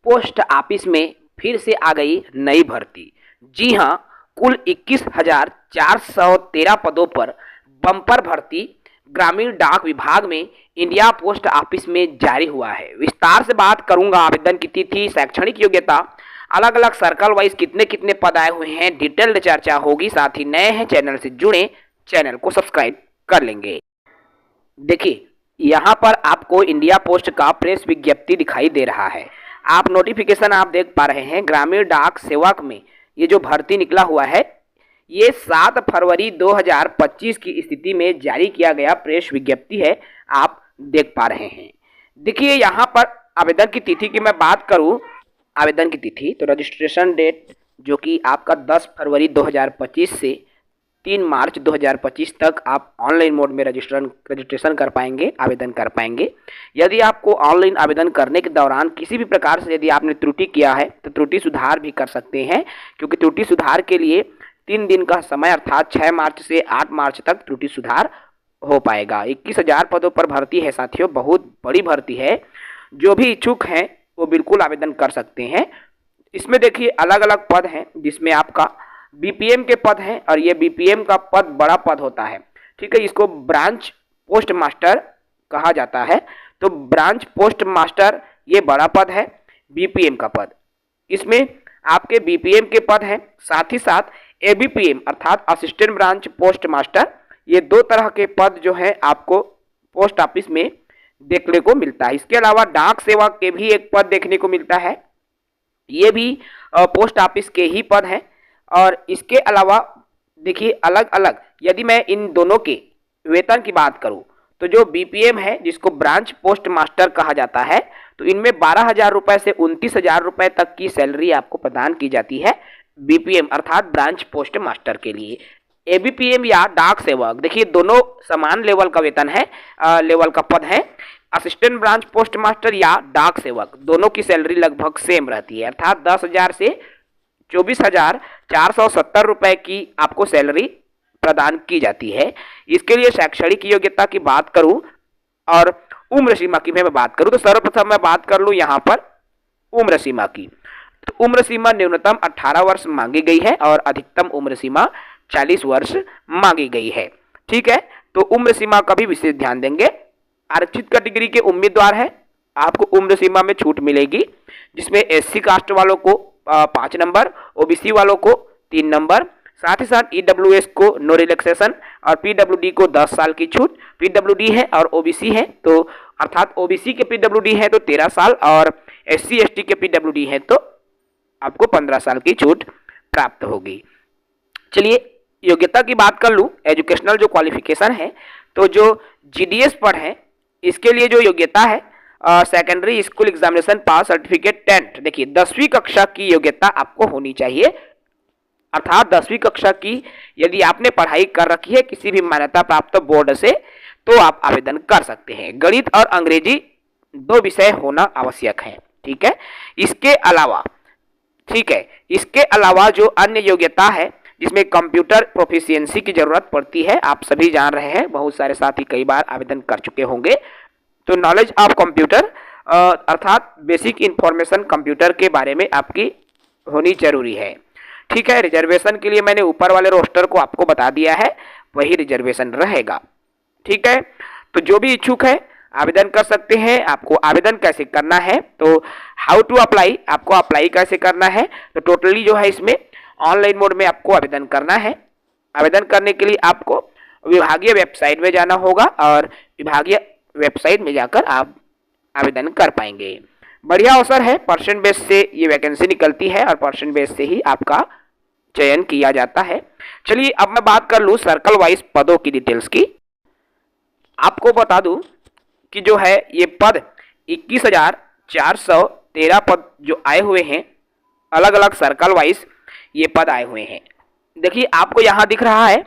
Post office में फिर से आ गई नई भर्ती। जी हां, कुल 21,413 पदों पर बम्पर भर्ती ग्रामीण डाक विभाग में इंडिया पोस्ट ऑफिस में जारी हुआ है। विस्तार से बात करूंगा। आवेदन की तिथि, शैक्षणिक योग्यता, अलग अलग सर्कल वाइज कितने कितने पद आए हुए हैं, डिटेल्ड चर्चा होगी। साथ ही नए हैं चैनल से जुड़े, चैनल को सब्सक्राइब कर लेंगे। देखिए, यहाँ पर आपको इंडिया पोस्ट का प्रेस विज्ञप्ति दिखाई दे रहा है। आप नोटिफिकेशन आप देख पा रहे हैं। ग्रामीण डाक सेवक में ये जो भर्ती निकला हुआ है, ये 7 फरवरी 2025 की स्थिति में जारी किया गया प्रेस विज्ञप्ति है, आप देख पा रहे हैं। देखिए, यहाँ पर आवेदन की तिथि की मैं बात करूँ, आवेदन की तिथि तो रजिस्ट्रेशन डेट जो कि आपका 10 फरवरी 2025 से 3 मार्च 2025 तक आप ऑनलाइन मोड में रजिस्ट्रेशन कर पाएंगे, आवेदन कर पाएंगे। यदि आपको ऑनलाइन आवेदन करने के दौरान किसी भी प्रकार से यदि आपने त्रुटि किया है तो त्रुटि सुधार भी कर सकते हैं, क्योंकि त्रुटि सुधार के लिए 3 दिन का समय अर्थात 6 मार्च से 8 मार्च तक त्रुटि सुधार हो पाएगा। 21,000 पदों पर भर्ती है साथियों, बहुत बड़ी भर्ती है। जो भी इच्छुक हैं वो बिल्कुल आवेदन कर सकते हैं। इसमें देखिए अलग अलग पद हैं, जिसमें आपका बीपीएम के पद हैं, और ये बीपीएम का पद बड़ा पद होता है, ठीक है। इसको ब्रांच पोस्ट मास्टर कहा जाता है। तो ब्रांच पोस्ट मास्टर ये बड़ा पद है, बीपीएम का पद। इसमें आपके बीपीएम के पद हैं, साथ ही साथ एबीपीएम अर्थात असिस्टेंट ब्रांच पोस्ट मास्टर, ये 2 तरह के पद जो हैं आपको पोस्ट ऑफिस में देखने को मिलता है। इसके अलावा डाक सेवक के भी एक पद देखने को मिलता है, ये भी पोस्ट ऑफिस के ही पद हैं। और इसके अलावा देखिए अलग अलग, यदि मैं इन दोनों के वेतन की बात करूं तो जो बीपीएम है, जिसको ब्रांच पोस्ट मास्टर कहा जाता है, तो इनमें 12,000 रुपये से 29,000 रुपये तक की सैलरी आपको प्रदान की जाती है बीपीएम अर्थात ब्रांच पोस्ट मास्टर के लिए। एबीपीएम या डाक सेवक, देखिए दोनों समान लेवल का वेतन है, लेवल का पद है। असिस्टेंट ब्रांच पोस्ट मास्टर या डाक सेवक, दोनों की सैलरी लगभग सेम रहती है, अर्थात 10,000 से 24,470 रुपए की आपको सैलरी प्रदान की जाती है। इसके लिए शैक्षणिक योग्यता की बात करूं और उम्र सीमा की मैं बात करूं तो सर्वप्रथम मैं बात कर लूं यहाँ पर उम्र सीमा की। तो उम्र सीमा न्यूनतम 18 वर्ष मांगी गई है और अधिकतम उम्र सीमा 40 वर्ष मांगी गई है, ठीक है। तो उम्र सीमा का भी विशेष ध्यान देंगे। आरक्षित कैटेगरी के उम्मीदवार हैं, आपको उम्र सीमा में छूट मिलेगी, जिसमें एससी कास्ट वालों को 5 नंबर, ओबीसी वालों को 3 नंबर, साथ ही साथ ईडब्ल्यूएस को नो रिलैक्सेशन और पीडब्ल्यूडी को 10 साल की छूट। पीडब्ल्यूडी है और ओबीसी है तो अर्थात ओबीसी के पीडब्ल्यूडी है तो 13 साल और एससी एसटी के पीडब्ल्यूडी है तो आपको 15 साल की छूट प्राप्त होगी। चलिए योग्यता की बात कर लूँ, एजुकेशनल जो क्वालिफिकेशन है, तो जो जीडीएस पद है इसके लिए जो योग्यता है सेकेंडरी स्कूल एग्जामिनेशन पास सर्टिफिकेट 10th, देखिए 10वीं कक्षा की योग्यता आपको होनी चाहिए, अर्थात 10वीं कक्षा की यदि आपने पढ़ाई कर रखी है किसी भी मान्यता प्राप्त बोर्ड से तो आप आवेदन कर सकते हैं। गणित और अंग्रेजी 2 विषय होना आवश्यक है, ठीक है। इसके अलावा, ठीक है, इसके अलावा जो अन्य योग्यता है जिसमें कंप्यूटर प्रोफिशिएंसी की जरूरत पड़ती है, आप सभी जान रहे हैं, बहुत सारे साथी कई बार आवेदन कर चुके होंगे। तो नॉलेज ऑफ कंप्यूटर अर्थात बेसिक इंफॉर्मेशन कंप्यूटर के बारे में आपकी होनी जरूरी है, ठीक है। रिजर्वेशन के लिए मैंने ऊपर वाले रोस्टर को आपको बता दिया है, वही रिजर्वेशन रहेगा, ठीक है। तो जो भी इच्छुक है आवेदन कर सकते हैं। आपको आवेदन कैसे करना है, तो हाउ टू अप्लाई, आपको अप्लाई कैसे करना है, तो टोटली जो है इसमें ऑनलाइन मोड में आपको आवेदन करना है। आवेदन करने के लिए आपको विभागीय वेबसाइट में जाना होगा और विभागीय वेबसाइट में जाकर आप आवेदन कर पाएंगे। बढ़िया अवसर है, परसेंट बेस से ये वैकेंसी निकलती है और परसेंट बेस से ही आपका चयन किया जाता है। चलिए अब मैं बात कर लूँ सर्कल वाइज पदों की डिटेल्स की। आपको बता दूं कि जो है ये पद 21,413 पद जो आए हुए हैं, अलग अलग सर्कल वाइज ये पद आए हुए हैं। देखिए आपको यहाँ दिख रहा है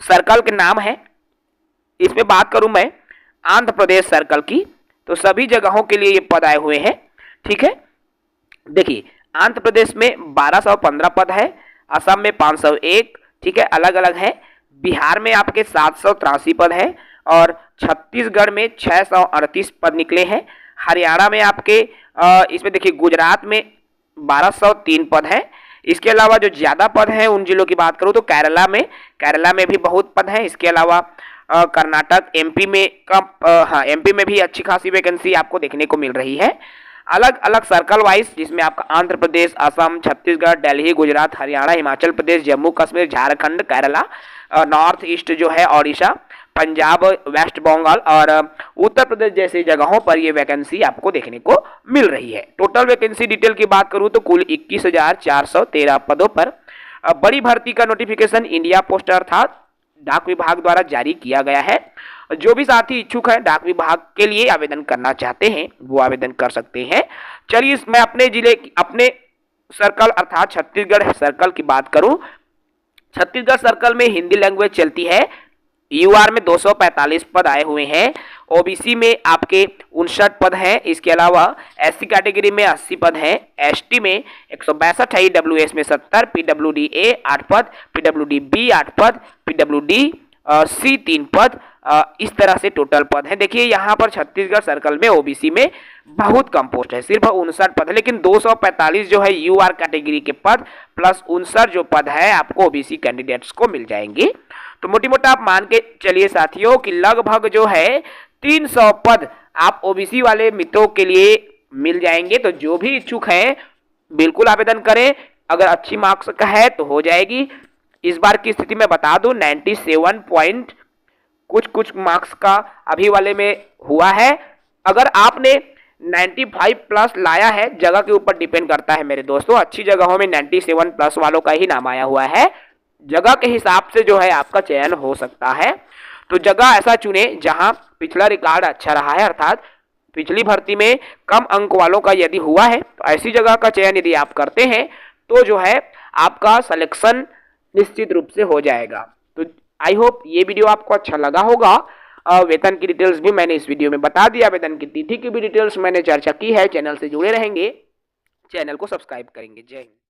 सर्कल के नाम है। इसमें बात करूं मैं आंध्र प्रदेश सर्कल की, तो सभी जगहों के लिए ये पद आए हुए हैं, ठीक है। देखिए आंध्र प्रदेश में 1215 पद है, असम में 501, ठीक है, अलग अलग है। बिहार में आपके 783 पद है और छत्तीसगढ़ में 638 पद निकले हैं। हरियाणा में आपके इसमें देखिए गुजरात में 1203 पद है। इसके अलावा जो ज़्यादा पद हैं उन जिलों की बात करूँ तो केरला में भी बहुत पद हैं। इसके अलावा कर्नाटक, एमपी में एमपी में भी अच्छी खासी वैकेंसी आपको देखने को मिल रही है। अलग अलग सर्कल वाइज, जिसमें आपका आंध्र प्रदेश, असम, छत्तीसगढ़, दिल्ली, गुजरात, हरियाणा, हिमाचल प्रदेश, जम्मू कश्मीर, झारखंड, केरला, नॉर्थ ईस्ट जो है ओडिशा, पंजाब, वेस्ट बंगाल और उत्तर प्रदेश जैसी जगहों पर ये वैकेंसी आपको देखने को मिल रही है। टोटल वैकेंसी डिटेल की बात करूं तो कुल 21,413 पदों पर बड़ी भर्ती का नोटिफिकेशन इंडिया पोस्ट अर्थात डाक विभाग द्वारा जारी किया गया है। जो भी साथी इच्छुक है डाक विभाग के लिए आवेदन करना चाहते हैं वो आवेदन कर सकते हैं। चलिए मैं अपने सर्कल अर्थात छत्तीसगढ़ सर्कल की बात करूं। छत्तीसगढ़ सर्कल में हिंदी लैंग्वेज चलती है। यूआर में 245 पद आए हुए हैं। ओबीसी में आपके 59 पद हैं। इसके अलावा एससी कैटेगरी में 80 पद हैं। एसटी में 162 है। ईडब्ल्यूएस में 70, पीडब्ल्यूडी ए 8 पद, पीडब्ल्यूडी बी 8 पद, पीडब्ल्यूडी सी 3 पद। इस तरह से टोटल पद हैं। देखिए यहाँ पर छत्तीसगढ़ सर्कल में ओबीसी में बहुत कम पोस्ट है, सिर्फ 59 पद है, लेकिन 245 जो है यूआर कैटेगरी के पद प्लस 59 जो पद है आपको ओबीसी कैंडिडेट्स को मिल जाएंगे। तो मोटी मोटा आप मान के चलिए साथियों कि लगभग जो है 300 पद आप ओबीसी वाले मित्रों के लिए मिल जाएंगे। तो जो भी इच्छुक हैं बिल्कुल आवेदन करें। अगर अच्छी मार्क्स का है तो हो जाएगी। इस बार की स्थिति में बता दूं 97 पॉइंट कुछ मार्क्स का अभी वाले में हुआ है। अगर आपने 95 प्लस लाया है, जगह के ऊपर डिपेंड करता है मेरे दोस्तों। अच्छी जगहों में 97 प्लस वालों का ही नाम आया हुआ है। जगह के हिसाब से जो है आपका चयन हो सकता है। तो जगह ऐसा चुने जहां पिछला रिकॉर्ड अच्छा रहा है, अर्थात पिछली भर्ती में कम अंक वालों का यदि हुआ है तो ऐसी जगह का चयन यदि आप करते हैं तो जो है आपका सिलेक्शन निश्चित रूप से हो जाएगा। तो आई होप ये वीडियो आपको अच्छा लगा होगा। वेतन की डिटेल्स भी मैंने इस वीडियो में बता दिया। वेतन की तिथि की भी डिटेल्स मैंने चर्चा की है। चैनल से जुड़े रहेंगे, चैनल को सब्सक्राइब करेंगे। जय हिंद।